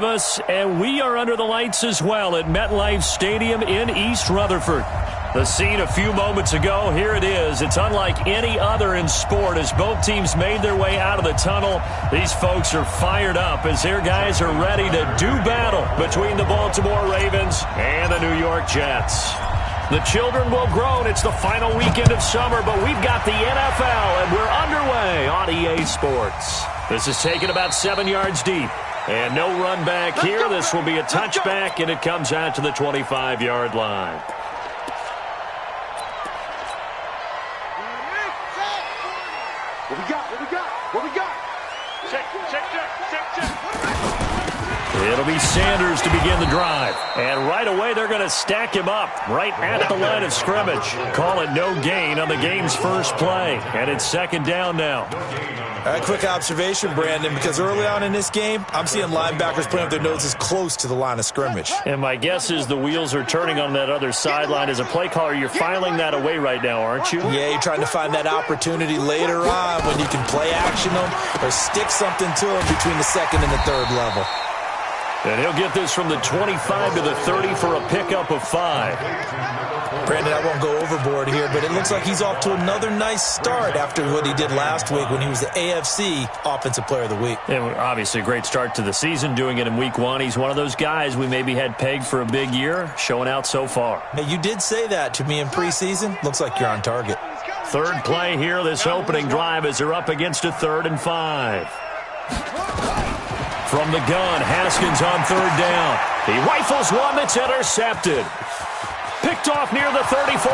Us, and we are under the lights as well at MetLife Stadium in East Rutherford. The scene a few moments ago, here it is. It's unlike any other in sport as both teams made their way out of the tunnel. These folks are fired up as their guys are ready to do battle between the Baltimore Ravens and the New York Jets. The children will groan. It's the final weekend of summer, but we've got the NFL, and we're underway on EA Sports. This is taken about 7 yards deep. And no run back here. This will be a touchback, and it comes out to the 25-yard line. What we got? What we got? What we got? Check. It'll be Sanders to begin the drive. And right away, they're going to stack him up right at the line of scrimmage. Call it no gain on the game's first play. And it's second down now. All right, quick observation, Brandon, because early on in this game, I'm seeing linebackers putting up their noses close to the line of scrimmage. And my guess is the wheels are turning on that other sideline. As a play caller, you're filing that away right now, aren't you? Yeah, you're trying to find that opportunity later on when you can play action them or stick something to them between the second and the third level. And he'll get this from the 25 to the 30 for a pickup of 5. Brandon, I won't go overboard here, but it looks like he's off to another nice start after what he did last week when he was the AFC Offensive Player of the Week. And obviously a great start to the season, doing it in Week 1. He's one of those guys we maybe had pegged for a big year, showing out so far. Now, you did say that to me in preseason. Looks like you're on target. Third play here, this opening drive, as they're up against a 3rd and 5. From the gun, Haskins on 3rd down. He rifles one that's intercepted. Picked off near the 34.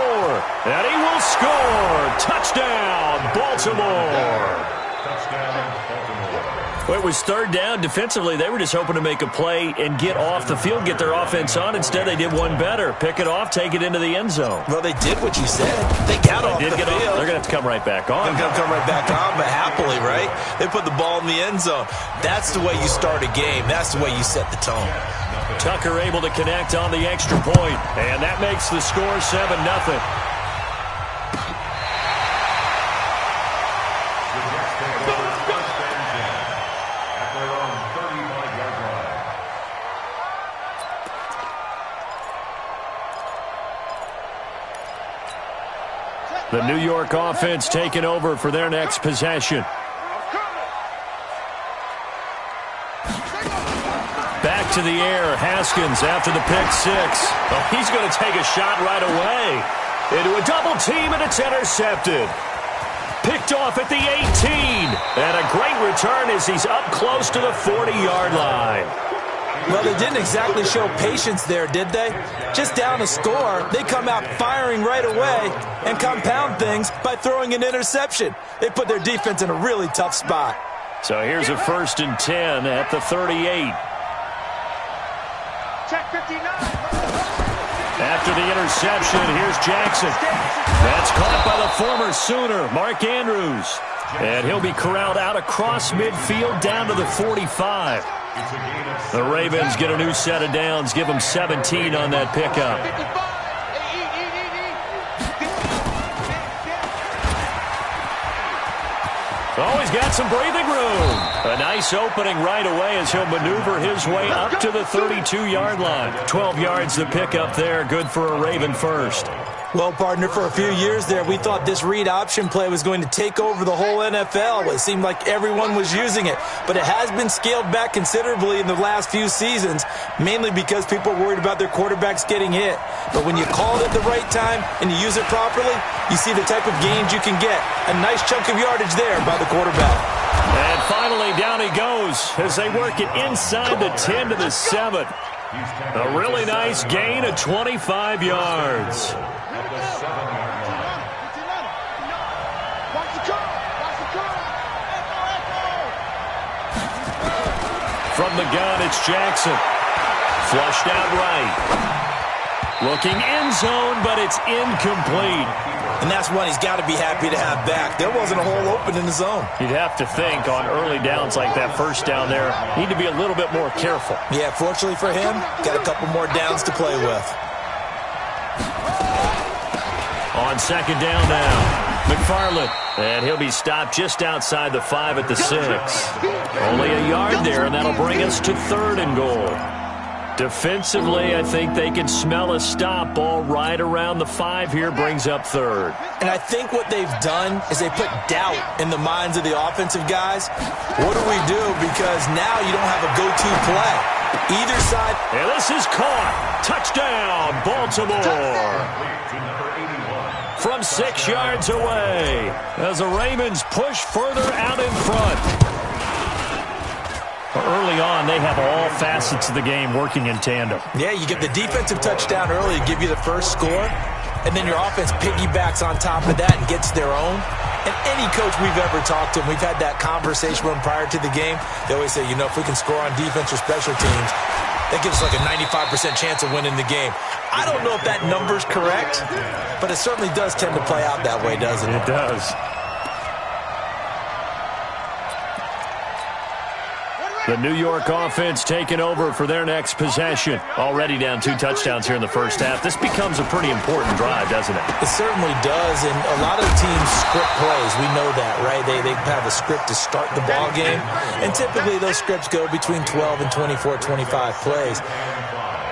And he will score. Touchdown, Baltimore. Well, it was 3rd down. Defensively, they were just hoping to make a play and get off the field, get their offense on. Instead, they did one better. Pick it off, take it into the end zone. Well, they did what you said. They got off the field. They're going to have to come right back on. They're going to come right back on, but happily, right? They put the ball in the end zone. That's the way you start a game. That's the way you set the tone. Tucker able to connect on the extra point, and that makes the score 7-0. The New York offense taking over for their next possession. Back to the air, Haskins after the pick 6. Oh, he's going to take a shot right away. Into a double team, and it's intercepted. Picked off at the 18. And a great return as he's up close to the 40-yard line. Well, they didn't exactly show patience there, did they? Just down a score, they come out firing right away and compound things by throwing an interception. They put their defense in a really tough spot. So here's a 1st and 10 at the 38. Check 59. After the interception, here's Jackson. That's caught by the former Sooner, Mark Andrews. And he'll be corralled out across midfield down to the 45. The Ravens get a new set of downs, give them 17 on that pickup. Oh, he's got some breathing room. A nice opening right away as he'll maneuver his way up to the 32-yard line. 12 yards to pick up there, good for a Raven first. Well, partner, for a few years there, we thought this read option play was going to take over the whole NFL. It seemed like everyone was using it. But it has been scaled back considerably in the last few seasons, mainly because people are worried about their quarterbacks getting hit. But when you call it at the right time and you use it properly, you see the type of gains you can get. A nice chunk of yardage there by the quarterback. And finally, down he goes as they work it inside the 10 to the 7. A really nice gain of 25 yards. From the gun, it's Jackson. Flushed out right. Looking end zone, but it's incomplete. And that's one he's got to be happy to have back. There wasn't a hole open in the zone. You'd have to think on early downs like that, first down there, need to be a little bit more careful. Yeah, fortunately for him, got a couple more downs to play with. On second down now. McFarland, and he'll be stopped just outside the 5 at the 6. Only a yard there, and that'll bring us to 3rd and goal. Defensively, I think they can smell a stop. Ball right around the 5 here brings up 3rd. And I think what they've done is they put doubt in the minds of the offensive guys. What do we do? Because now you don't have a go-to play. Either side. And this is caught. Touchdown, Baltimore. From 6 yards away as the Ravens push further out in front. Early on, they have all facets of the game working in tandem. Yeah, you get the defensive touchdown early to give you the first score, and then your offense piggybacks on top of that and gets their own. And any coach we've ever talked to, and we've had that conversation with them prior to the game, they always say, if we can score on defense or special teams, that gives us like a 95% chance of winning the game. I don't know if that number's correct, but it certainly does tend to play out that way, doesn't it? It does. The New York offense taking over for their next possession. Already down 2 touchdowns here in the first half. This becomes a pretty important drive, doesn't it? It certainly does, and a lot of teams script plays. We know that, right? They have a script to start the ball game, and typically those scripts go between 12 and 24, 25 plays.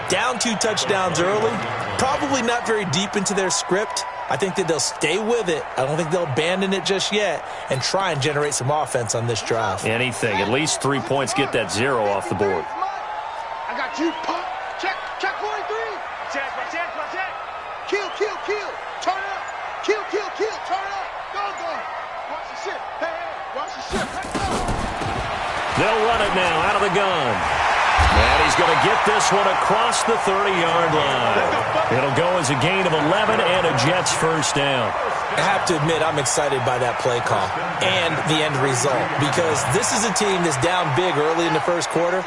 Down 2 touchdowns early, probably not very deep into their script. I think that they'll stay with it. I don't think they'll abandon it just yet and try and generate some offense on this drive. Anything. At least 3 points, get that 0 off the board. I got you. Pump. Check 43. Check. Kill. Turn it up. Kill. Turn it up. Go. Watch the ship. Hey, watch the ship. Let's go. They'll run it now out of the gun. And he's going to get this one across the 30-yard line. It'll go as a gain of 11 and a Jets first down. I have to admit, I'm excited by that play call and the end result, because this is a team that's down big early in the first quarter,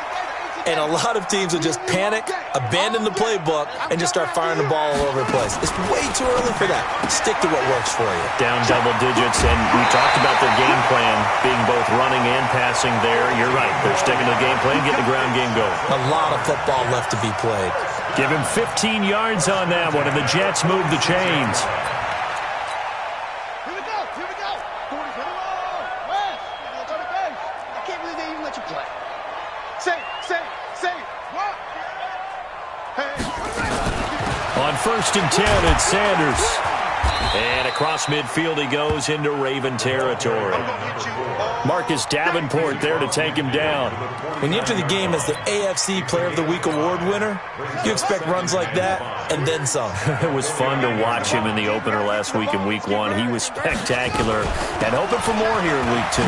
and a lot of teams will just panic, abandon the playbook, and just start firing the ball all over the place. It's way too early for that. Stick to what works for you. Down double digits, and we talked about their game plan being both running and passing there. You're right. They're sticking to the game plan, getting the ground game going. A lot of football left to be played. Give him 15 yards on that one, and the Jets move the chains. Here we go. 40, West. Go to base. I can't believe they even let you play. Say. What? Hey. On 1st and 10, it's Sanders. And across midfield he goes into Raven territory. Marcus Davenport there to take him down. When you enter the game as the AFC Player of the Week award winner, you expect runs like that and then some. It was fun to watch him in the opener last week in Week 1. He was spectacular and hoping for more here in Week 2.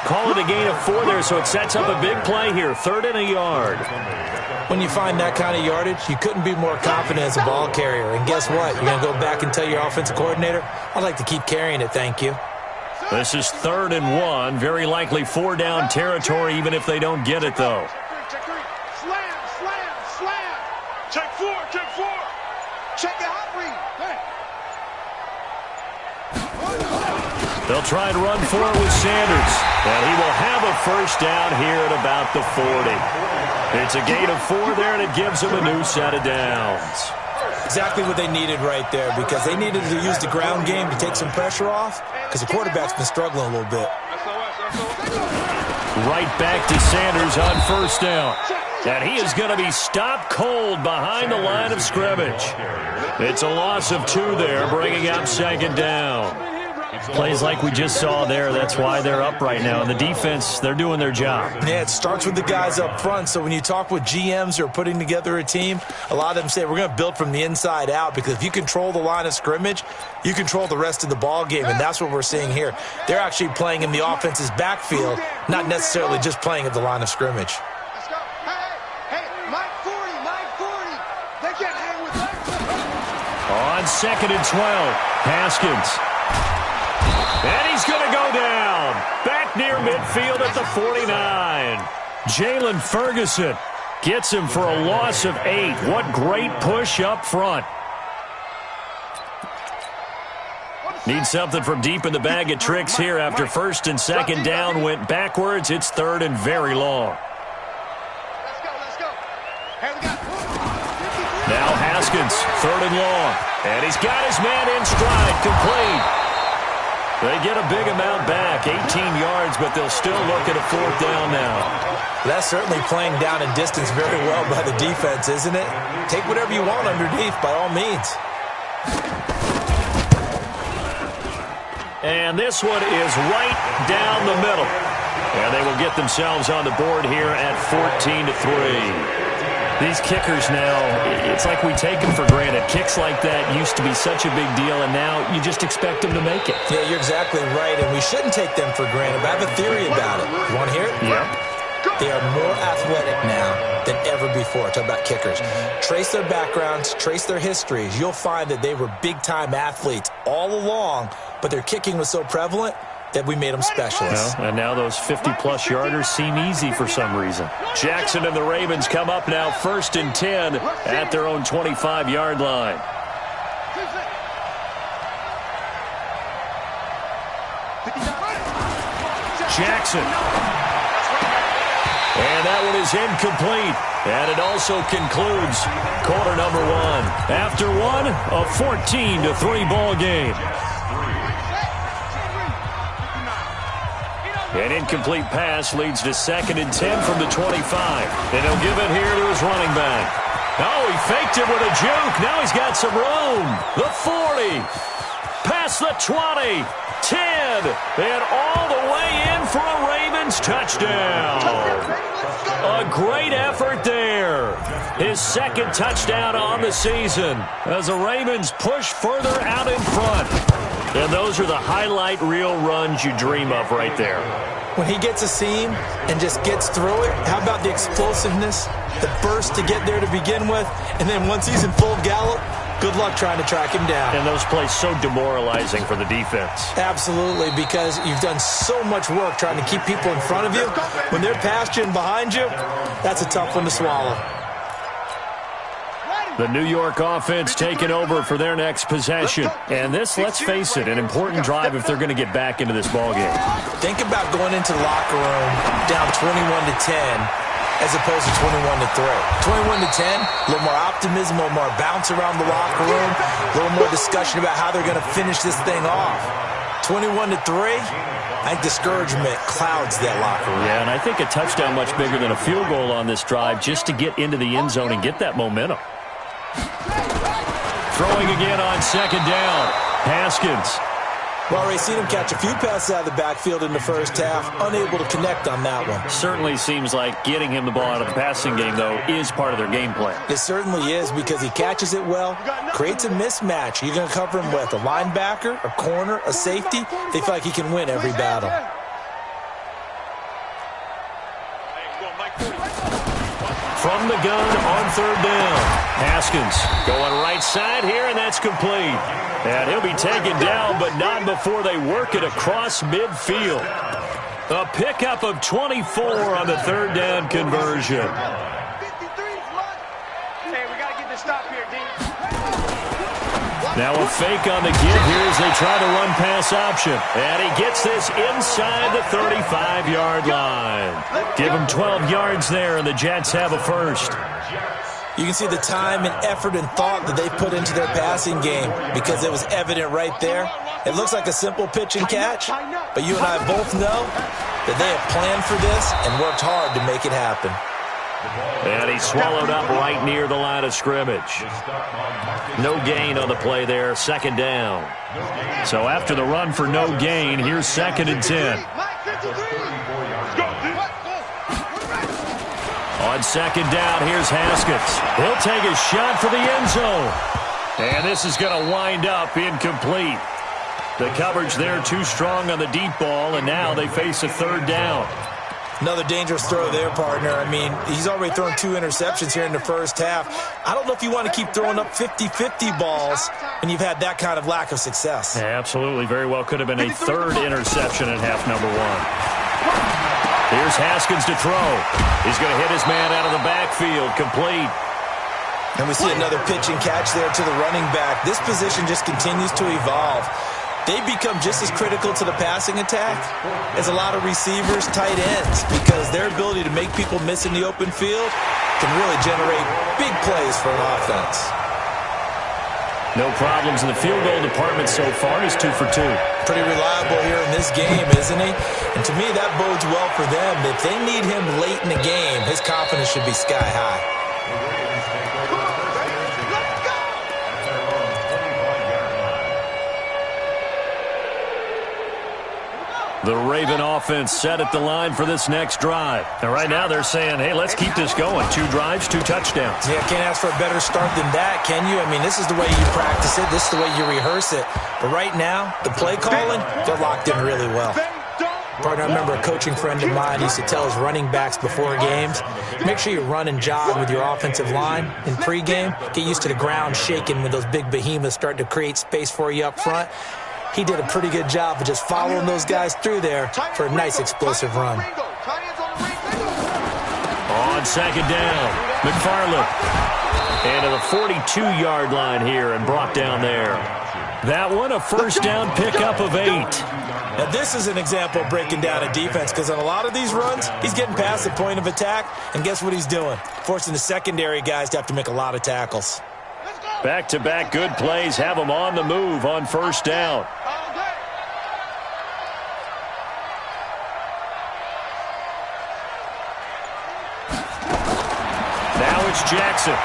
Call it a gain of 4 there, so it sets up a big play here. 3rd and a yard. When you find that kind of yardage, you couldn't be more confident as a ball carrier. And guess what? You're going to go back and tell your offensive coordinator, I'd like to keep carrying it, thank you. This is 3rd and 1. Very likely 4 down territory, even if they don't get it, though. Check 3. Slam. Check 4. Check your hot read. Hey. They'll try and run for it with Sanders. And he will have a first down here at about the 40. It's a gain of 4 there, and it gives them a new set of downs. Exactly what they needed right there, because they needed to use the ground game to take some pressure off, because the quarterback's been struggling a little bit. Right back to Sanders on 1st down. And he is going to be stopped cold behind the line of scrimmage. It's a loss of 2 there, bringing up 2nd down. Plays like we just saw there, that's why they're up right now. And the defense, they're doing their job. Yeah, it starts with the guys up front. So when you talk with GMs who are putting together a team, a lot of them say we're going to build from the inside out, because if you control the line of scrimmage, you control the rest of the ball game, and that's what we're seeing here. They're actually playing in the offense's backfield, not necessarily just playing at the line of scrimmage. Let's go. Hey, Mike 40. They can't hang with that. On 2nd and 12, Haskins. And he's going to go down. Back near midfield at the 49. Jalen Ferguson gets him for a loss of 8. What great push up front. Need something from deep in the bag of tricks here after 1st and 2nd down went backwards. It's 3rd and very long. Let's go. Hey, we got Now Haskins, 3rd and long. And he's got his man in stride, complete. They get a big amount back, 18 yards, but they'll still look at a 4th down now. That's certainly playing down in distance very well by the defense, isn't it? Take whatever you want underneath, by all means. And this one is right down the middle. And they will get themselves on the board here at 14-3. These kickers now, it's like we take them for granted. Kicks like that used to be such a big deal, and now you just expect them to make it. Yeah, you're exactly right, and we shouldn't take them for granted. But I have a theory about it. You want to hear it? Yeah. They are more athletic now than ever before. Talk about kickers. Trace their backgrounds, trace their histories. You'll find that they were big-time athletes all along, but their kicking was so prevalent that we made them specialists. Well, and now those 50-plus yarders seem easy for some reason. Jackson and the Ravens come up now 1st and 10 at their own 25-yard line. Jackson. And that one is incomplete. And it also concludes quarter number 1. After one, a 14-3 ball game. An incomplete pass leads to 2nd and 10 from the 25. And he'll give it here to his running back. Oh, he faked it with a juke. Now he's got some room. The 40. Past the 20. 10. And all the way in for a Ravens touchdown. A great effort there. His 2nd touchdown on the season as the Ravens push further out in front. And those are the highlight reel runs you dream of right there. When he gets a seam and just gets through it, how about the explosiveness, the burst to get there to begin with, and then once he's in full gallop, good luck trying to track him down. And those plays so demoralizing for the defense. Absolutely, because you've done so much work trying to keep people in front of you. When they're past you and behind you, that's a tough one to swallow. The New York offense taking over for their next possession. And this, let's face it, an important drive if they're going to get back into this ballgame. Think about going into the locker room down 21-10 as opposed to 21-3. 21-10, a little more optimism, a little more bounce around the locker room, a little more discussion about how they're going to finish this thing off. 21-3, I think discouragement clouds that locker room. Yeah, and I think a touchdown much bigger than a field goal on this drive just to get into the end zone and get that momentum. Throwing again on 2nd down. Haskins. Well, Ray, seen him catch a few passes out of the backfield in the first half, unable to connect on that one. Certainly seems like getting him the ball out of the passing game, though, is part of their game plan. It certainly is because he catches it well, creates a mismatch. You're going to cover him with a linebacker, a corner, a safety. They feel like he can win every battle. From the gun on 3rd down. Haskins going right side here, and that's complete. And he'll be taken down, but not before they work it across midfield. A pickup of 24 on the 3rd down conversion. Hey, we got to get this stop here, D. Now a fake on the give here as they try the run-pass option. And he gets this inside the 35-yard line. Give him 12 yards there, and the Jets have a first. You can see the time and effort and thought that they put into their passing game because it was evident right there. It looks like a simple pitch and catch, but you and I both know that they have planned for this and worked hard to make it happen. And he swallowed up right near the line of scrimmage. No gain on the play there, 2nd down. So after the run for no gain, here's 2nd and 10. On 2nd down, here's Haskins. He'll take a shot for the end zone. And this is going to wind up incomplete. The coverage there too strong on the deep ball, and now they face a 3rd down. Another dangerous throw there, partner. I mean, he's already thrown 2 interceptions here in the first half. I don't know if you want to keep throwing up 50-50 balls when you've had that kind of lack of success. Yeah, absolutely. Very well could have been a 3rd interception in half number 1. Here's Haskins to throw. He's going to hit his man out of the backfield. Complete. And we see another pitch and catch there to the running back. This position just continues to evolve. They become just as critical to the passing attack as a lot of receivers, tight ends, because their ability to make people miss in the open field can really generate big plays for an offense. No problems in the field goal department so far. He's 2 for 2. Pretty reliable here in this game, isn't he? And to me, that bodes well for them. If they need him late in the game, his confidence should be sky high. The Raven offense set at the line for this next drive. And right now they're saying, hey, let's keep this going. 2 drives, 2 touchdowns. Yeah, can't ask for a better start than that, can you? I mean, this is the way you practice it. This is the way you rehearse it. But right now, the play calling, they're locked in really well. Partner, I remember a coaching friend of mine used to tell his running backs before games, make sure you run and jog with your offensive line in pregame. Get used to the ground shaking when those big behemoths start to create space for you up front. He did a pretty good job of just following those guys through there for a nice explosive run. On second down, McFarland into the 42-yard line here and brought down there. That one, a first down pickup of 8. Now, this is an example of breaking down a defense because on a lot of these runs, he's getting past the point of attack, and guess what he's doing? Forcing the secondary guys to have to make a lot of tackles. Back-to-back good plays have them on the move on first down. Now it's Jackson.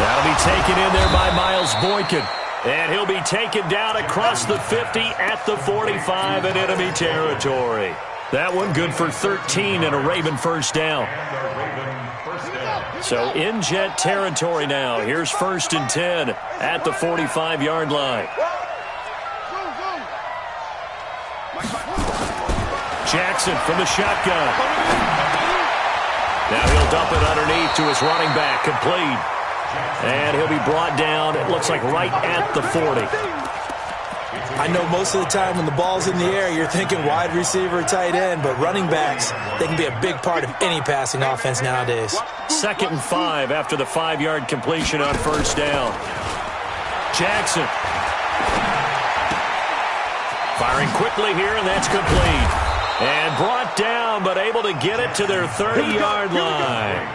That'll be taken in there by Miles Boykin. And he'll be taken down across the 50 at the 45 in enemy territory. That one good for 13 and a Raven first down. So in Jet territory now. Here's 1st and 10 at the 45-yard line. Jackson from the shotgun. Now he'll dump it underneath to his running back, complete. And he'll be brought down, it looks like right at the 40. I know most of the time when the ball's in the air, you're thinking wide receiver, tight end, but running backs, they can be a big part of any passing offense nowadays. 2nd and 5 after the 5-yard completion on first down. Jackson. Firing quickly here, and that's complete. And brought down, but able to get it to their 30-yard line.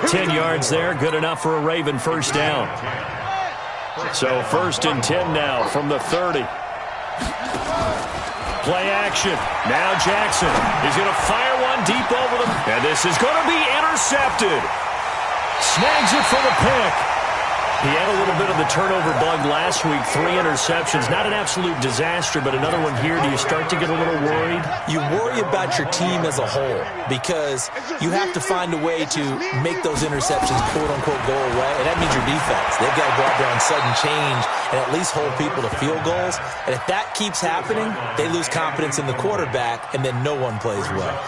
10 yards there, good enough for a Raven first down. So 1st and 10 now from the 30. Play action. Now Jackson is going to fire one deep over them. And this is going to be intercepted. Snags it for the pick. He had a little bit of the turnover bug last week. 3 interceptions. Not an absolute disaster, but another one here. Do you start to get a little worried? You worry about your team as a whole because you have to find a way to make those interceptions, quote-unquote, go away. And that means your defense. They've got to go out there on sudden change and at least hold people to field goals. And if that keeps happening, they lose confidence in the quarterback, and then no one plays well.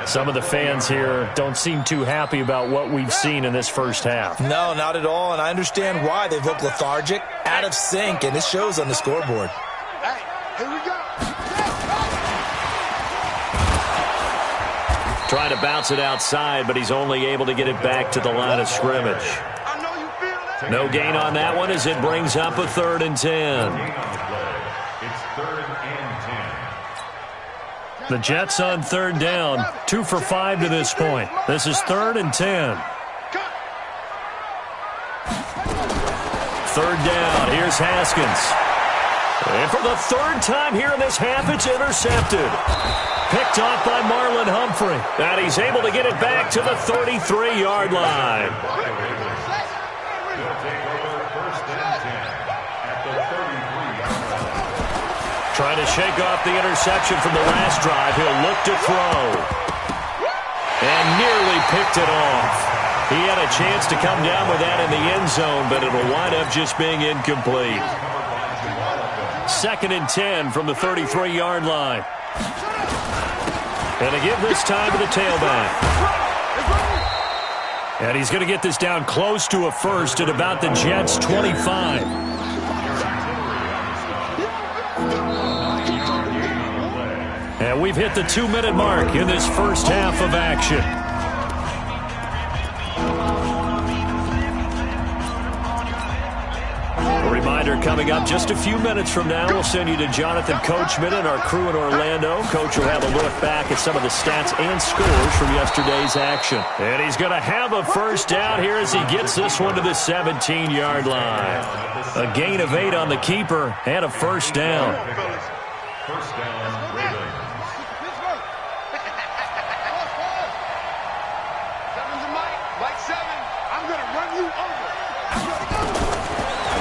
Some of the fans here don't seem too happy about what we've seen in this first half. No, not at all, and I understand why. They've looked lethargic, out of sync, and it shows on the scoreboard. Hey, here we go. Trying to bounce it outside, but he's only able to get it back to the line of scrimmage. I know you feel that. No gain on that one as it brings up a 3rd and 10. It's 3rd and 10. The Jets on 3rd down, 2 for 5 to this point. This is 3rd and 10. 3rd down, here's Haskins. And for the 3rd time here in this half, it's intercepted. Picked off by Marlon Humphrey. And he's able to get it back to the 33-yard line. Trying to shake off the interception from the last drive. He'll look to throw. And nearly picked it off. He had a chance to come down with that in the end zone, but it'll wind up just being incomplete. 2nd and 10 from the 33-yard line. And again this time to the tailback. And he's going to get this down close to a first at about the Jets' 25. And we've hit the 2-minute mark in this first half of action. A reminder Reminder coming up just a few minutes from now. We'll send you to Jonathan Coachman and our crew in Orlando. Coach will have a look back at some of the stats and scores from yesterday's action. And he's going to have a first down here as he gets this one to the 17-yard line. A gain of 8 on the keeper and a first down. First down, Ravens.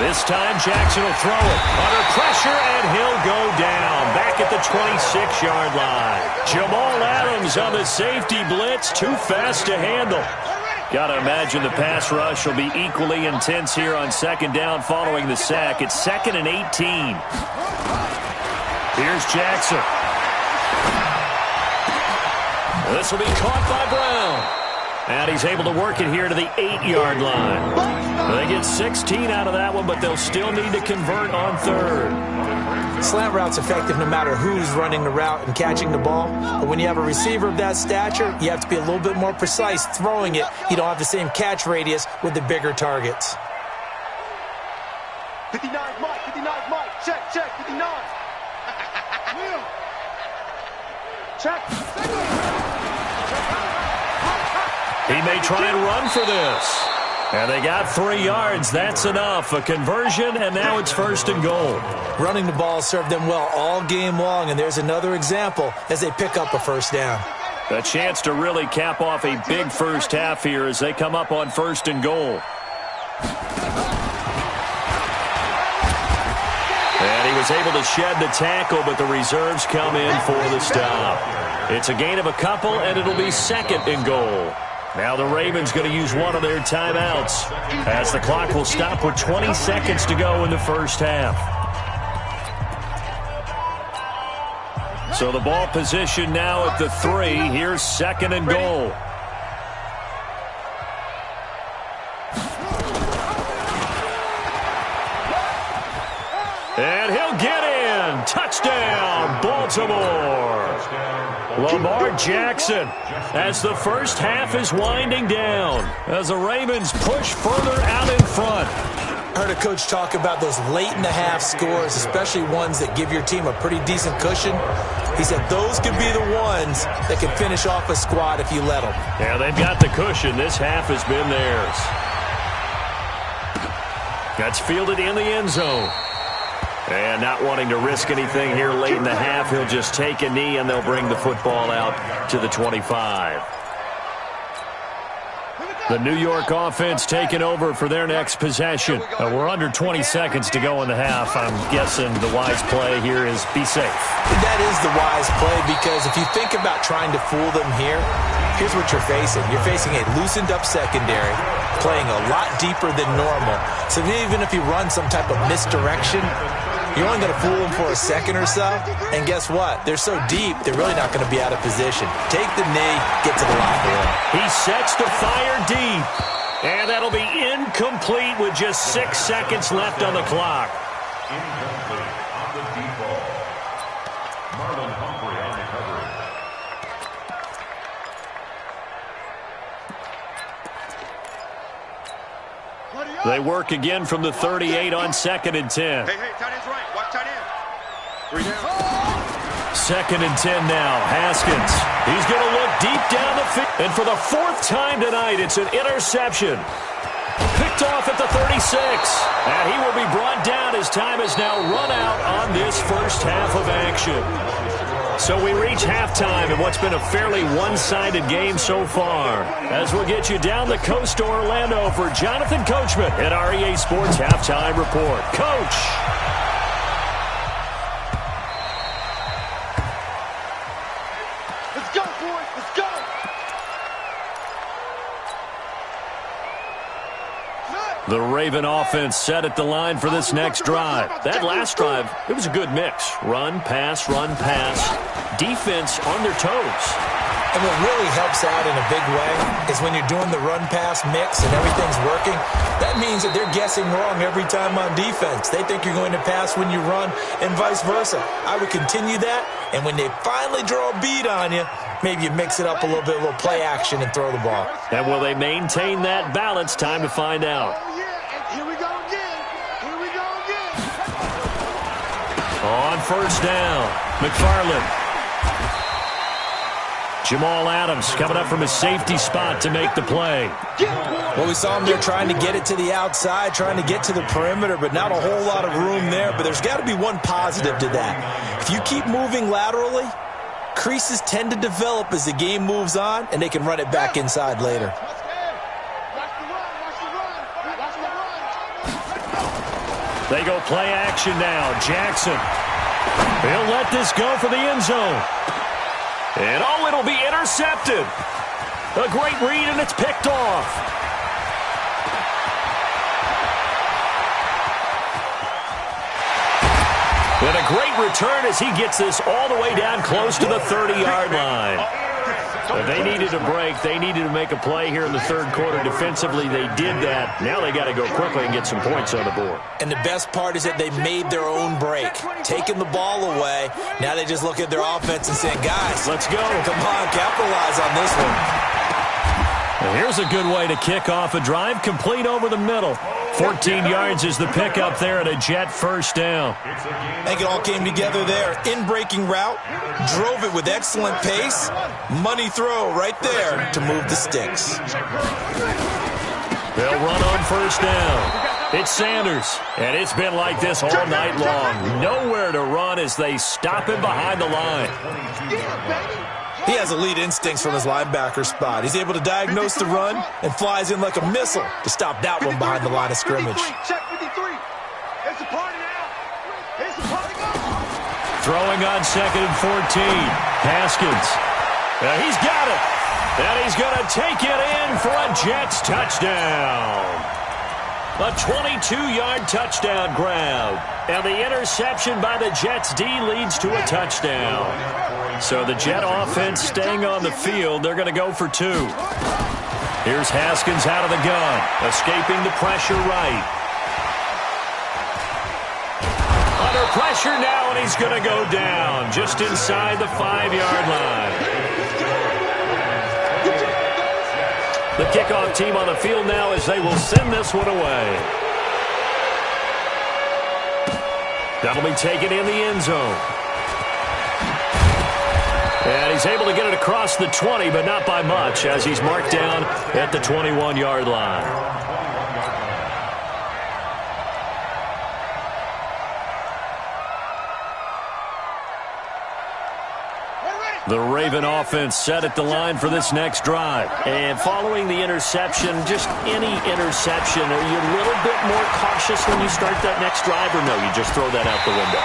This time Jackson will throw it under pressure, and he'll go down back at the 26-yard line. Jamal Adams on the safety blitz, too fast to handle. Got to imagine the pass rush will be equally intense here on second down following the sack. It's 2nd and 18. Here's Jackson. This will be caught by Brown. And he's able to work it here to the 8-yard line. They get 16 out of that one, but they'll still need to convert on third. Slant route's effective no matter who's running the route and catching the ball. But when you have a receiver of that stature, you have to be a little bit more precise throwing it. You don't have the same catch radius with the bigger targets. 59 Mike, 59 Mike. Check, 59. Will. Check. He may try and run for this. And they got 3 yards. That's enough. A conversion, and now it's 1st and goal. Running the ball served them well all game long, and there's another example as they pick up a first down. A chance to really cap off a big first half here as they come up on 1st and goal. And he was able to shed the tackle, but the reserves come in for the stop. It's a gain of a couple, and it'll be 2nd and goal. Now the Ravens going to use one of their timeouts as the clock will stop with 20 seconds to go in the first half. So the ball position now at the 3. Here's 2nd and goal. And he'll get in. Touchdown, Baltimore. Lamar Jackson as the first half is winding down as the Ravens push further out in front. I heard a coach talk about those late-in-the-half scores, especially ones that give your team a pretty decent cushion. He said those could be the ones that can finish off a squad if you let them. Yeah, they've got the cushion. This half has been theirs. That's fielded in the end zone. And not wanting to risk anything here late in the half, he'll just take a knee and they'll bring the football out to the 25. The New York offense taking over for their next possession. We're under 20 seconds to go in the half. I'm guessing the wise play here is be safe. That is the wise play, because if you think about trying to fool them here, here's what you're facing. You're facing a loosened up secondary, playing a lot deeper than normal. So even if you run some type of misdirection, you're only going to fool them for a second or so. And guess what? They're so deep, they're really not going to be out of position. Take the knee, get to the locker room. He sets to fire deep. And that'll be incomplete with just 6 seconds left on the clock. Incomplete on the deep ball. Marlon Humphrey on the coverage. They work again from the 38 on 2nd and 10. Hey, tight end's right. Watch tight end. 3 down. 2nd and 10 now. Haskins. He's going to look deep down the field. And for the 4th time tonight, it's an interception. Picked off at the 36. And he will be brought down as time has now run out on this first half of action. So we reach halftime in what's been a fairly one-sided game so far. As we'll get you down the coast to Orlando for Jonathan Coachman at our EA Sports Halftime Report. Coach! Let's go, boys. Let's go. The Raven offense set at the line for this next drive. That last drive, it was a good mix. Run, pass, defense on their toes. And what really helps out in a big way is when you're doing the run-pass mix and everything's working, that means that they're guessing wrong every time on defense. They think you're going to pass when you run and vice versa. I would continue that, and when they finally draw a beat on you, maybe you mix it up a little bit, a little play action, and throw the ball. And will they maintain that balance? Time to find out. Oh, yeah. And here we go again. Here we go again. first down. McFarland. Jamal Adams coming up from his safety spot to make the play. Well, we saw him there trying to get it to the outside, trying to get to the perimeter, but not a whole lot of room there. But there's got to be one positive to that. If you keep moving laterally, creases tend to develop as the game moves on, and they can run it back inside later. They go play action now. Jackson. He'll let this go for the end zone. And oh, it'll be intercepted. A great read, and it's picked off. And a great return as he gets this all the way down close to the 30-yard line. But they needed a break. They needed to make a play here in the third quarter. Defensively, they did that. Now they got to go quickly and get some points on the board. And the best part is that they made their own break, taking the ball away. Now they just look at their offense and saying, guys, let's go. Come on, capitalize on this one. Well, here's a good way to kick off a drive, complete over the middle. 14 yards is the pickup there at a Jet first down. I think it all came together there. In-breaking route, drove it with excellent pace. Money throw right there to move the sticks. They'll run on first down. It's Sanders, and it's been like this all night long. Nowhere to run as they stop him behind the line. He has elite instincts from his linebacker spot. He's able to diagnose the run and flies in like a missile to stop that one behind the line of scrimmage. Check 53. It's a party now. It's a party now. Throwing on 2nd and 14. Haskins. He's got it. And he's going to take it in for a Jets touchdown. A 22-yard touchdown grab. And the interception by the Jets D leads to a touchdown. So the Jet offense staying on the field. They're going to go for 2. Here's Haskins out of the gun. Escaping the pressure right. Under pressure now, and he's going to go down just inside the 5-yard line. The kickoff team on the field now as they will send this one away. That'll be taken in the end zone. And he's able to get it across the 20, but not by much, as he's marked down at the 21-yard line. The Raven offense set at the line for this next drive. And following the interception, just any interception, are you a little bit more cautious when you start that next drive, or no, you just throw that out the window?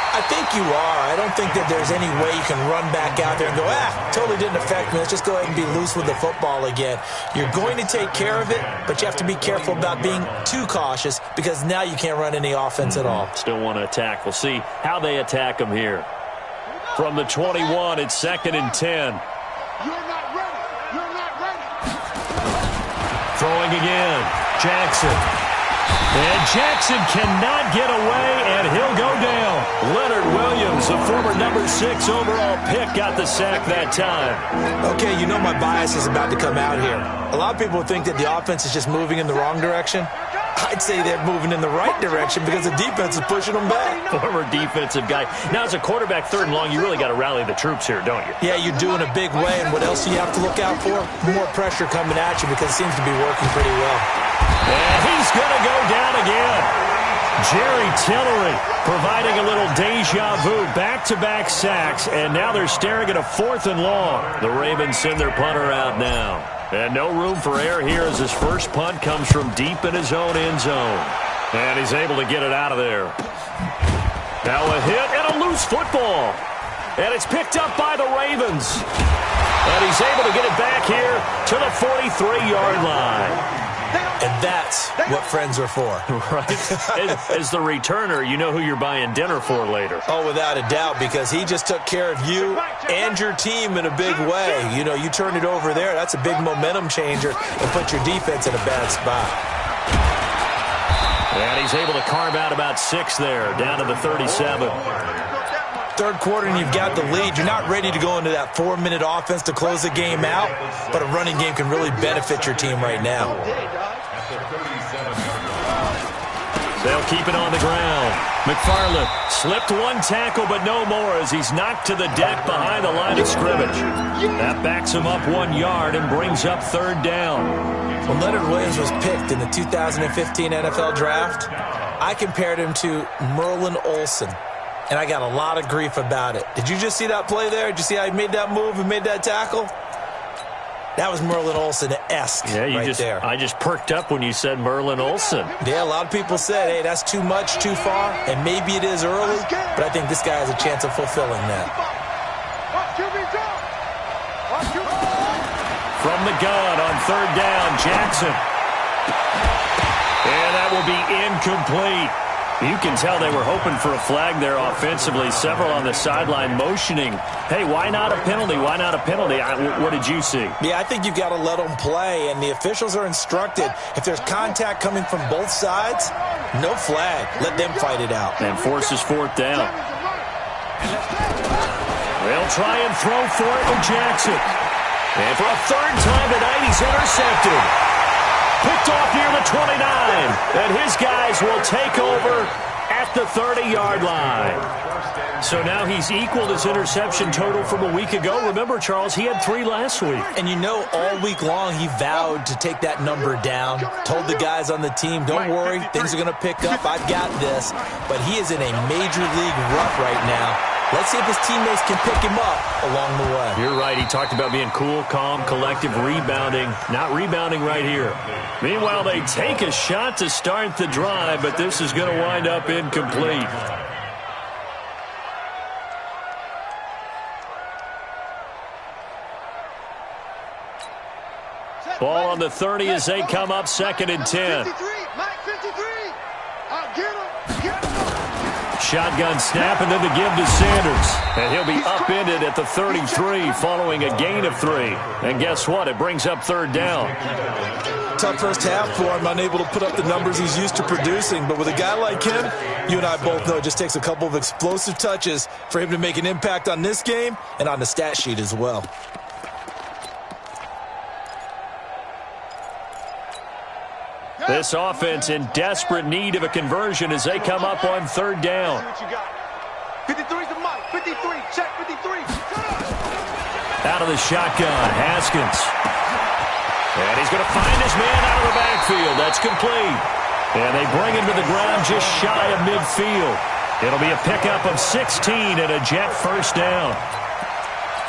I think you are. I don't think that there's any way you can run back out there and go, totally didn't affect me. Let's just go ahead and be loose with the football again. You're going to take care of it, but you have to be careful about being too cautious because now you can't run any offense at all. Still want to attack. We'll see how they attack them here. From the 21, it's 2nd and 10. You're not ready. You're not ready. Throwing again. Jackson. And Jackson cannot get away, and he'll go down. Leonard Williams, the former number 6 overall pick, got the sack that time. Okay, you know my bias is about to come out here. A lot of people think that the offense is just moving in the wrong direction. I'd say they're moving in the right direction because the defense is pushing them back. Former defensive guy. Now, as a quarterback, 3rd and long, you really got to rally the troops here, don't you? Yeah, you do in a big way. And what else do you have to look out for? More pressure coming at you because it seems to be working pretty well. And he's going to go down again. Jerry Tillery providing a little deja vu. Back-to-back sacks, and now they're staring at a 4th and long. The Ravens send their punter out now. And no room for error here as his first punt comes from deep in his own end zone. And he's able to get it out of there. Now a hit and a loose football. And it's picked up by the Ravens. And he's able to get it back here to the 43-yard line. And that's what friends are for. Right. As the returner, you know who you're buying dinner for later. Oh, without a doubt, because he just took care of you and your team in a big way. You know, you turn it over there, that's a big momentum changer and put your defense in a bad spot. And he's able to carve out about 6 there, down to the 37. Third quarter and you've got the lead. You're not ready to go into that 4-minute offense to close the game out, but a running game can really benefit your team right now. They'll keep it on the ground. McFarland slipped one tackle, but no more as he's knocked to the deck behind the line of scrimmage. That backs him up 1 yard and brings up third down. When Leonard Williams was picked in the 2015 NFL Draft, I compared him to Merlin Olsen, and I got a lot of grief about it. Did you just see that play there? Did you see how he made that move and made that tackle? That was Merlin Olsen-esque there. I just perked up when you said Merlin Olsen. Yeah, a lot of people said, hey, that's too much, too far, and maybe it is early, but I think this guy has a chance of fulfilling that. From the gun on third down, Jackson. And that will be incomplete. You can tell they were hoping for a flag there offensively. Several on the sideline motioning, hey, why not a penalty? Why not a penalty? What did you see? Yeah, I think you've got to let them play, and the officials are instructed. If there's contact coming from both sides, no flag. Let them fight it out. And forces fourth down. They'll try and throw for it with Jackson. And for a third time tonight, he's intercepted. Picked off near the 29, and his guys will take over at the 30-yard line. So now he's equaled his interception total from a week ago. Remember, Charles, he had 3 last week. And you know, all week long he vowed to take that number down, told the guys on the team, don't worry, things are going to pick up, I've got this. But he is in a major league rut right now. Let's see if his teammates can pick him up along the way. You're right. He talked about being cool, calm, collective, rebounding. Not rebounding right here. Meanwhile, they take a shot to start the drive, but this is going to wind up incomplete. Ball on the 30 as they come up 2nd and 10. Shotgun snap and then the give to Sanders. And he'll be upended at the 33 following a gain of 3. And guess what? It brings up third down. Tough first half for him, unable to put up the numbers he's used to producing. But with a guy like him, you and I both know it just takes a couple of explosive touches for him to make an impact on this game and on the stat sheet as well. This offense in desperate need of a conversion as they come up on third down. 53's the mic. 53. Check 53. Out of the shotgun, Haskins. And he's going to find his man out of the backfield. That's complete. And they bring him to the ground just shy of midfield. It'll be a pickup of 16 and a Jet first down.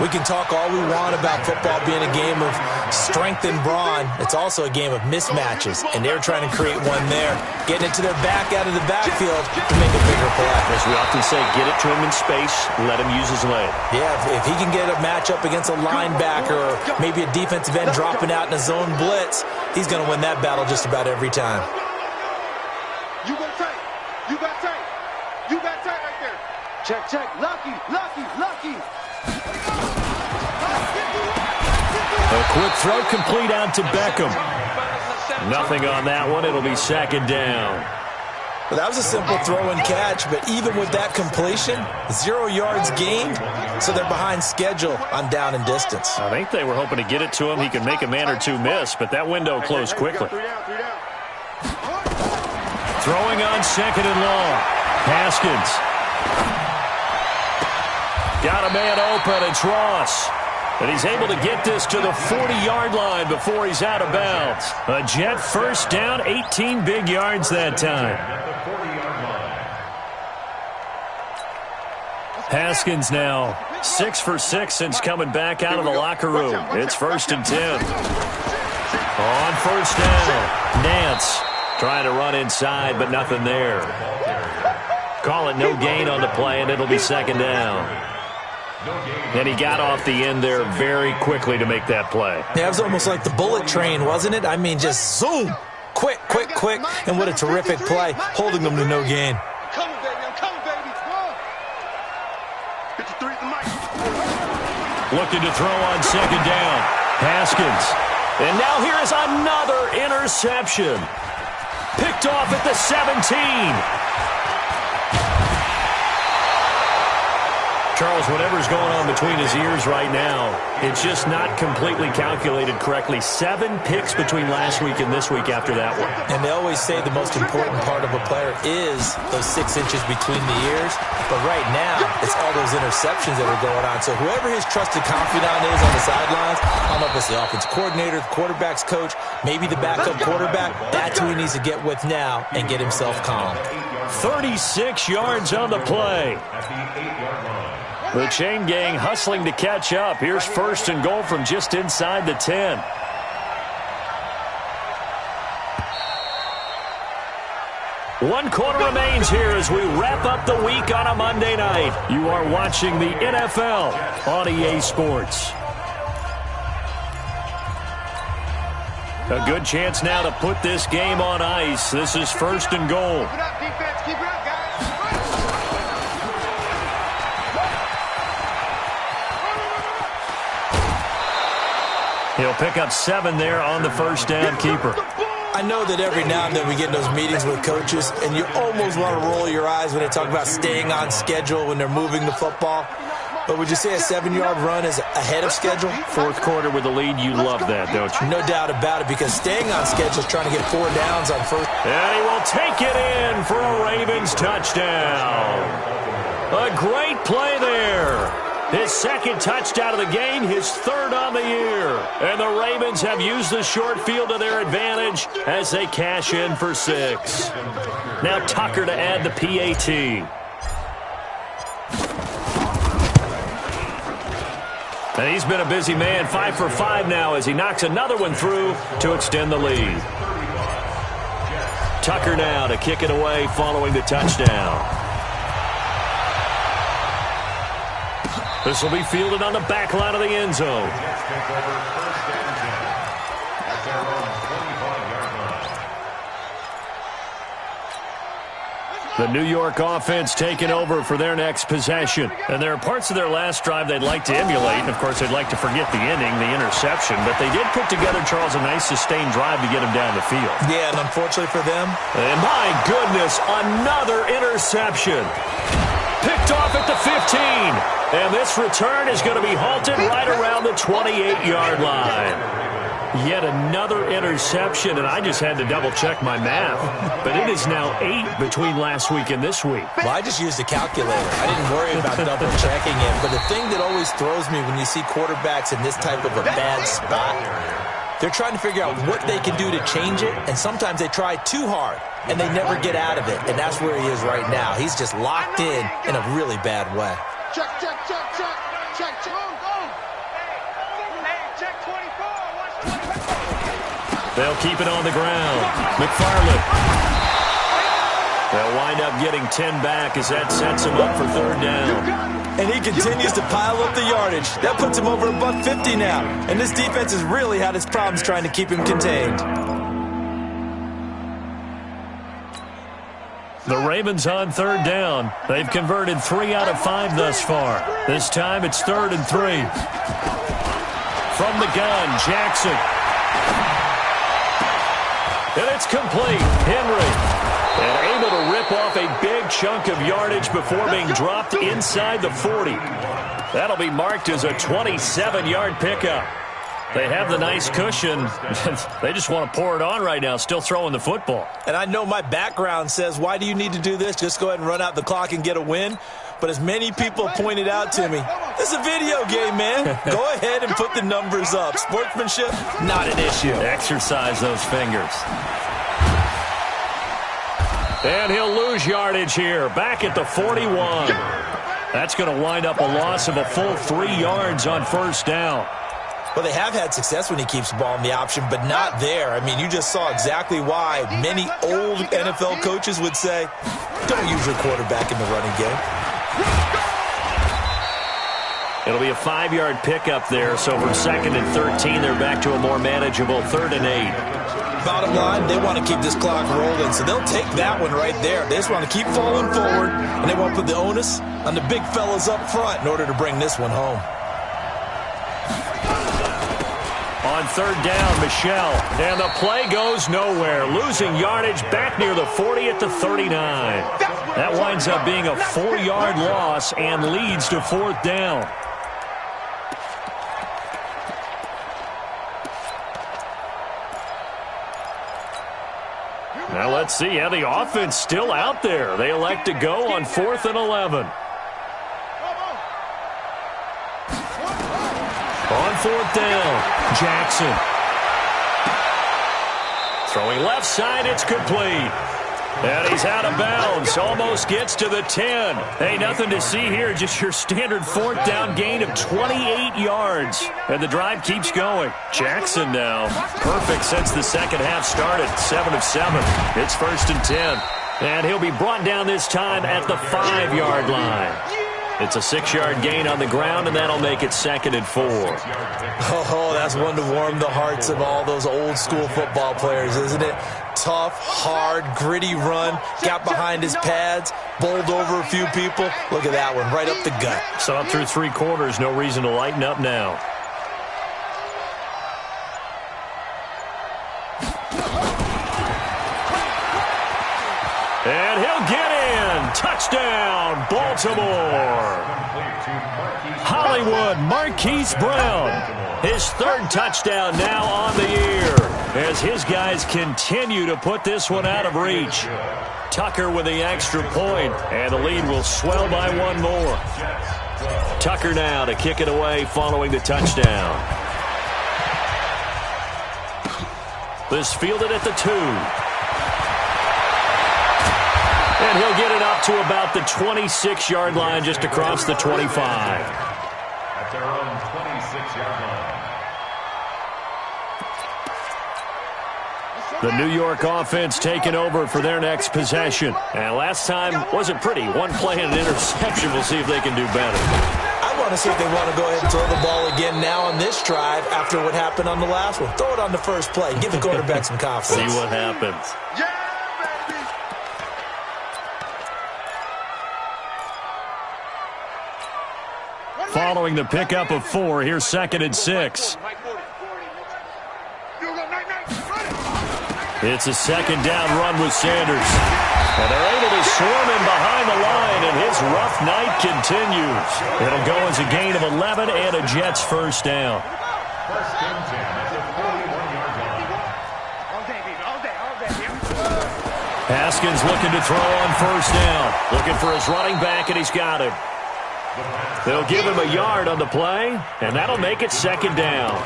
We can talk all we want about football being a game of strength and brawn. It's also a game of mismatches, and they're trying to create one there, getting it to their back out of the backfield to make a bigger play. As we often say, get it to him in space, let him use his leg. Yeah, if he can get a matchup against a linebacker or maybe a defensive end dropping out in a zone blitz, he's going to win that battle just about every time. You got tape. You got tape. You got tape right there. Check, check. Lucky, lucky, lucky. A quick throw complete out to Beckham. Nothing on that one. It'll be 2nd down. Well, that was a simple throw and catch, but even with that completion, 0 yards gained, so they're behind schedule on down and distance. I think they were hoping to get it to him. He could make a man or two miss, but that window closed quickly. Throwing on 2nd and long. Haskins. Got a man open. It's Ross. And he's able to get this to the 40-yard line before he's out of bounds. A Jet first down, 18 big yards that time. Haskins now 6 for 6 since coming back out of the locker room. It's 1st and 10. On first down, Nance trying to run inside, but nothing there. Call it no gain on the play, and it'll be 2nd down. And he got off the end there very quickly to make that play. Yeah, it was almost like the bullet train, wasn't it? I mean, just zoom. Quick, quick, quick. And what a terrific play, holding them to no gain. Come on, baby. I'm coming, baby. 53's the mic. Looking to throw on 2nd down. Haskins. And now here is another interception. Picked off at the 17. Charles, whatever's going on between his ears right now, it's just not completely calculated correctly. 7 picks between last week and this week after that one. And they always say the most important part of a player is those 6 inches between the ears. But right now, it's all those interceptions that are going on. So whoever his trusted confidant is on the sidelines, I don't know if it's the offensive coordinator, the quarterback's coach, maybe the backup quarterback, that's who he needs to get with now and get himself calm. 36 yards on the play. The chain gang hustling to catch up. Here's 1st and goal from just inside the 10. One quarter remains here as we wrap up the week on a Monday night. You are watching the NFL on EA Sports. A good chance now to put this game on ice. This is 1st and goal. Keep it up, defense. Keep it up, guys. He'll pick up 7 there on the first down keeper. I know that every now and then we get in those meetings with coaches, and you almost want to roll your eyes when they talk about staying on schedule when they're moving the football. But would you say a 7-yard run is ahead of schedule? 4th quarter with the lead, you love that, don't you? No doubt about it, because staying on schedule is trying to get 4 downs on first. And he will take it in for a Ravens touchdown. A great play there. His 2nd touchdown of the game, his 3rd on the year. And the Ravens have used the short field to their advantage as they cash in for 6. Now Tucker to add the PAT. And he's been a busy man, 5 for 5 now as he knocks another one through to extend the lead. Tucker now to kick it away following the touchdown. This will be fielded on the back line of the end zone. The New York offense taking over for their next possession. And there are parts of their last drive they'd like to emulate. And, of course, they'd like to forget the inning, the interception. But they did put together, Charles, a nice sustained drive to get him down the field. Yeah, and unfortunately for them. And, my goodness, another interception. Picked off at the 15. And this return is going to be halted right around the 28-yard line. Yet another interception, and I just had to double-check my math. But it is now 8 between last week and this week. Well, I just used a calculator. I didn't worry about double-checking it. But the thing that always throws me when you see quarterbacks in this type of a bad spot, they're trying to figure out what they can do to change it, and sometimes they try too hard, and they never get out of it. And that's where he is right now. He's just locked in a really bad way. Check, check, check, check. Check, check. Go. Hey, check 24. They'll keep it on the ground. McFarland. They'll wind up getting 10 back as that sets him up for 3rd down. And he continues to pile up the yardage. That puts him over $150 now. And this defense has really had its problems trying to keep him contained. The Ravens on 3rd down. They've converted 3 out of 5 thus far. This time it's 3rd and 3. From the gun, Jackson. And it's complete. Henry. And able to rip off a big chunk of yardage before being dropped inside the 40. That'll be marked as a 27-yard pickup. They have the nice cushion. They just want to pour it on right now, still throwing the football. And I know my background says, why do you need to do this? Just go ahead and run out the clock and get a win. But as many people pointed out to me, it's a video game, man. Go ahead and put the numbers up. Sportsmanship, not an issue. Exercise those fingers. And he'll lose yardage here, back at the 41. That's going to wind up a loss of a full 3 yards on 1st down. Well, they have had success when he keeps the ball in the option, but not there. I mean, you just saw exactly why many old NFL coaches would say, don't use your quarterback in the running game. It'll be a 5-yard pickup there, so from 2nd and 13, they're back to a more manageable 3rd and 8. Bottom line, they want to keep this clock rolling, so they'll take that one right there. They just want to keep falling forward, and they want to put the onus on the big fellas up front in order to bring this one home. On 3rd down, Michelle, and the play goes nowhere. Losing yardage back near the 40 at the 39. That winds up being a 4-yard loss and leads to 4th down. Now let's see how the offense still out there. They elect to go on 4th and 11. On 4th down, Jackson. Throwing left side, it's complete. And he's out of bounds, almost gets to the 10. Hey, nothing to see here, just your standard 4th down gain of 28 yards. And the drive keeps going. Jackson now, perfect since the second half started, 7 of 7. It's 1st and 10. And he'll be brought down this time at the 5-yard line. It's a 6-yard gain on the ground, and that'll make it 2nd and 4. Oh, that's one to warm the hearts of all those old-school football players, isn't it? Tough, hard, gritty run, got behind his pads, bowled over a few people. Look at that one, right up the gut. Saw it through 3 quarters, no reason to lighten up now. And he'll get in. Touchdown, Baltimore. Hollywood Marquise Brown. His 3rd touchdown now on the year as his guys continue to put this one out of reach. Tucker with the extra point, and the lead will swell by 1 more. Tucker now to kick it away following the touchdown. This fielded at the 2. And he'll get it up to about the 26-yard line just across the 25. At their own 26-yard line. The New York offense taking over for their next possession. And last time wasn't pretty. 1 play and an interception. We'll see if they can do better. I want to see if they want to go ahead and throw the ball again now on this drive after what happened on the last one. Throw it on the first play. Give the quarterback some confidence. See what happens. Yeah, baby. Following the pickup of 4, here's 2nd and 6. It's a 2nd down run with Sanders. And they're able to swarm him behind the line, and his rough night continues. It'll go as a gain of 11 and a Jets 1st down. 1st and 10 at the 41-yard line. Haskins looking to throw on 1st down. Looking for his running back, and he's got him. They'll give him a yard on the play, and that'll make it 2nd down.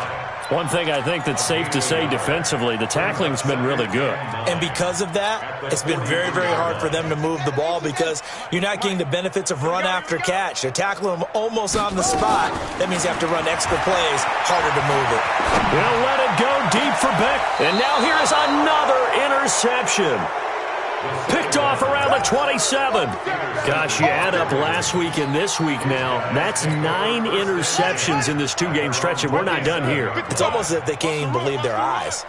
One thing I think that's safe to say defensively, the tackling's been really good. And because of that, it's been very, very hard for them to move the ball because you're not getting the benefits of run after catch. They're tackling them almost on the spot. That means you have to run extra plays, harder to move it. He'll let it go deep for Beck. And now here is another interception. Picked off around the 27. Gosh, you add up last week and this week now. That's 9 interceptions in this 2-game stretch, and we're not done here. It's almost as if they can't even believe their eyes.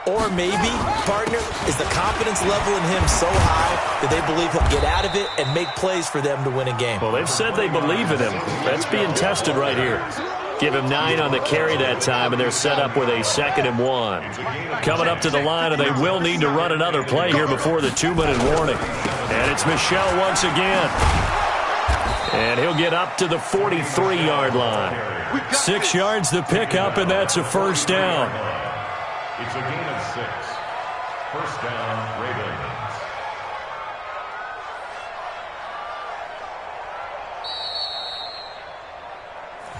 Or maybe, partner, is the confidence level in him so high that they believe he'll get out of it and make plays for them to win a game. Well, they've said they believe in him. That's being tested right here. Give him 9 on the carry that time, and they're set up with a 2nd and 1. Coming up to the line, and they will need to run another play here before the 2-minute warning. And it's Michel once again. And he'll get up to the 43-yard line. 6 yards to pick up, and that's a 1st down. It's a gain of 6. 1st down, Ravens.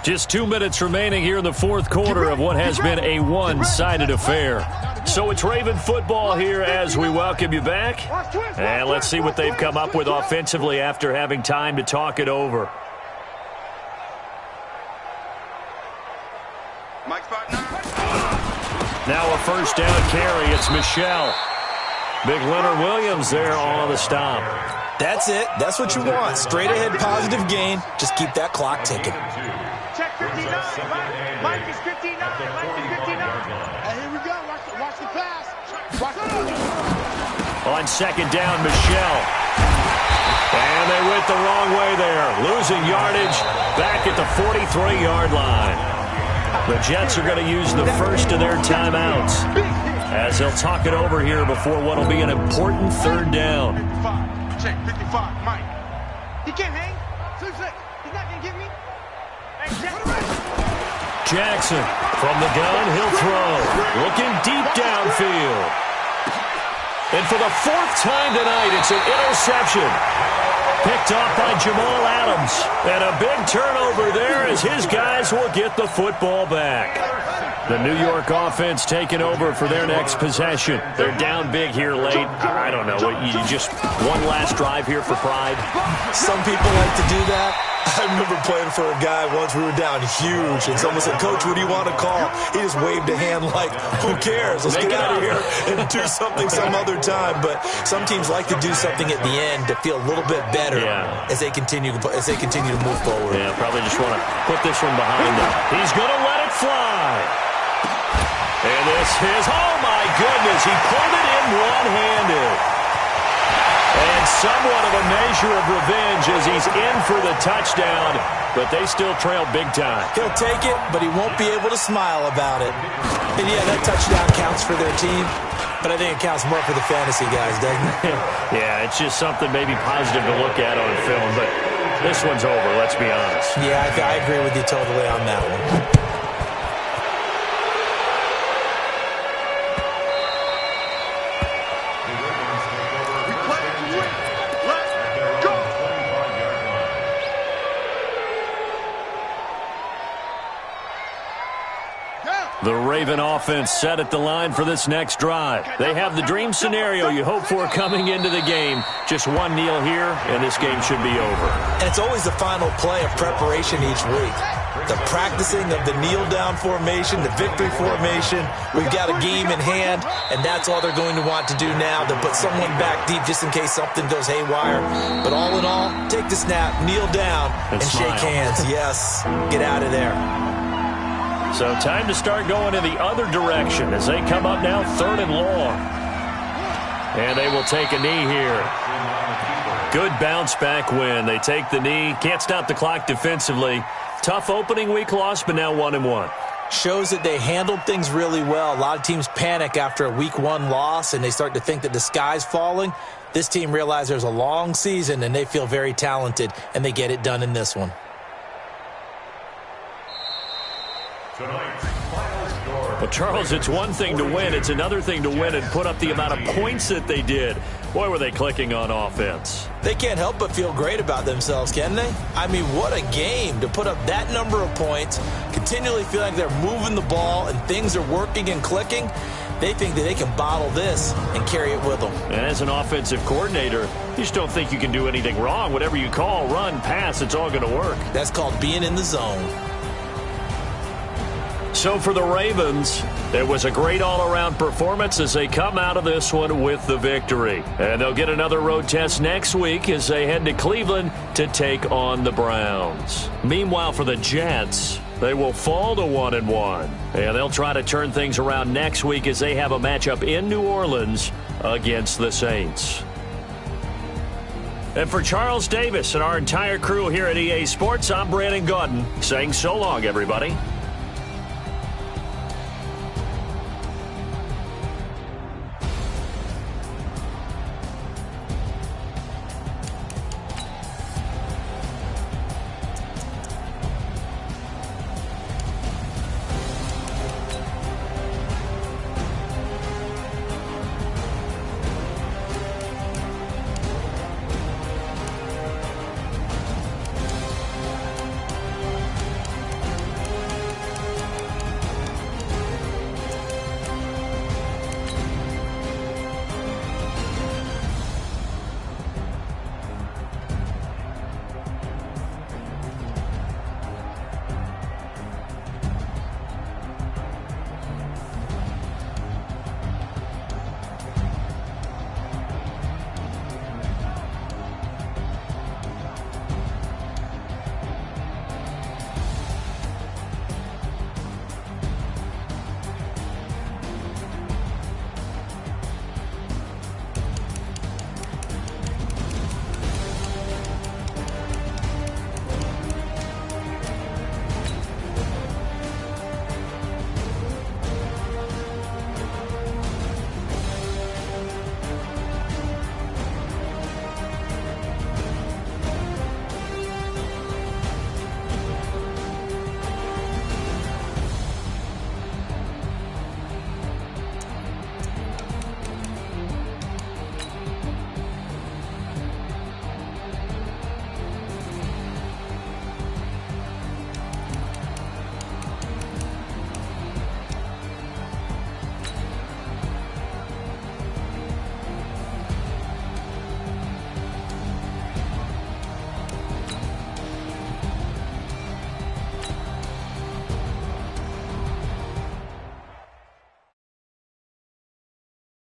Just 2 minutes remaining here in the 4th quarter of what has been a one-sided affair. So it's Raven football here as we welcome you back. And let's see what they've come up with offensively after having time to talk it over. Now a 1st down carry. It's Michel. Big Leonard Williams there on the stop. That's it. That's what you want. Straight ahead positive gain. Just keep that clock ticking. Check 59. Mike is 59. Mike is 59. Hey, here we go. Watch the pass. Watch the On 2nd down, Michel. And they went the wrong way there. Losing yardage back at the 43-yard line. The Jets are going to use the first of their timeouts as they'll talk it over here before what will be an important 3rd down. Check 55, Mike. He can't hang. He's not going to get me. Jackson from the gun, he'll throw. Looking deep downfield. And for the 4th time tonight, it's an interception. Picked off by Jamal Adams. And a big turnover there as his guys will get the football back. The New York offense taking over for their next possession. They're down big here late. I don't know. You just one last drive here for pride? Some people like to do that. I remember playing for a guy once. We were down huge, and someone said, "Coach, what do you want to call?" He just waved a hand like, "Who cares? Let's get out of here and do something some other time." But some teams like to do something at the end to feel a little bit better as they continue to move forward. Yeah, probably just want to put this one behind them. He's going to let it fly. And this is, oh my goodness, he pulled it in one-handed. And somewhat of a measure of revenge as he's in for the touchdown, but they still trail big time. He'll take it, but he won't be able to smile about it. And yeah, that touchdown counts for their team, but I think it counts more for the fantasy guys, doesn't it? Yeah, it's just something maybe positive to look at on film, but this one's over, let's be honest. Yeah, I agree with you totally on that one. The Raven offense set at the line for this next drive. They have the dream scenario you hope for coming into the game. Just one kneel here, and this game should be over. And it's always the final play of preparation each week. The practicing of the kneel-down formation, the victory formation. We've got a game in hand, and that's all they're going to want to do now, to put someone back deep just in case something goes haywire. But all in all, take the snap, kneel down, and shake hands. Yes, get out of there. So time to start going in the other direction as they come up now 3rd and long. And they will take a knee here. Good bounce back win. They take the knee. Can't stop the clock defensively. Tough opening week loss, but now 1-1. Shows that they handled things really well. A lot of teams panic after a week 1 loss, and they start to think that the sky's falling. This team realizes there's a long season, and they feel very talented, and they get it done in this one. Well, Charles, it's one thing to win. It's another thing to win and put up the amount of points that they did. Boy, were they clicking on offense. They can't help but feel great about themselves, can they? I mean, what a game to put up that number of points, continually feel like they're moving the ball and things are working and clicking. They think that they can bottle this and carry it with them. And as an offensive coordinator, you just don't think you can do anything wrong. Whatever you call, run, pass, it's all going to work. That's called being in the zone. So for the Ravens, it was a great all-around performance as they come out of this one with the victory. And they'll get another road test next week as they head to Cleveland to take on the Browns. Meanwhile, for the Jets, they will fall to 1-1. And they'll try to turn things around next week as they have a matchup in New Orleans against the Saints. And for Charles Davis and our entire crew here at EA Sports, I'm Brandon Gaudin saying so long, everybody.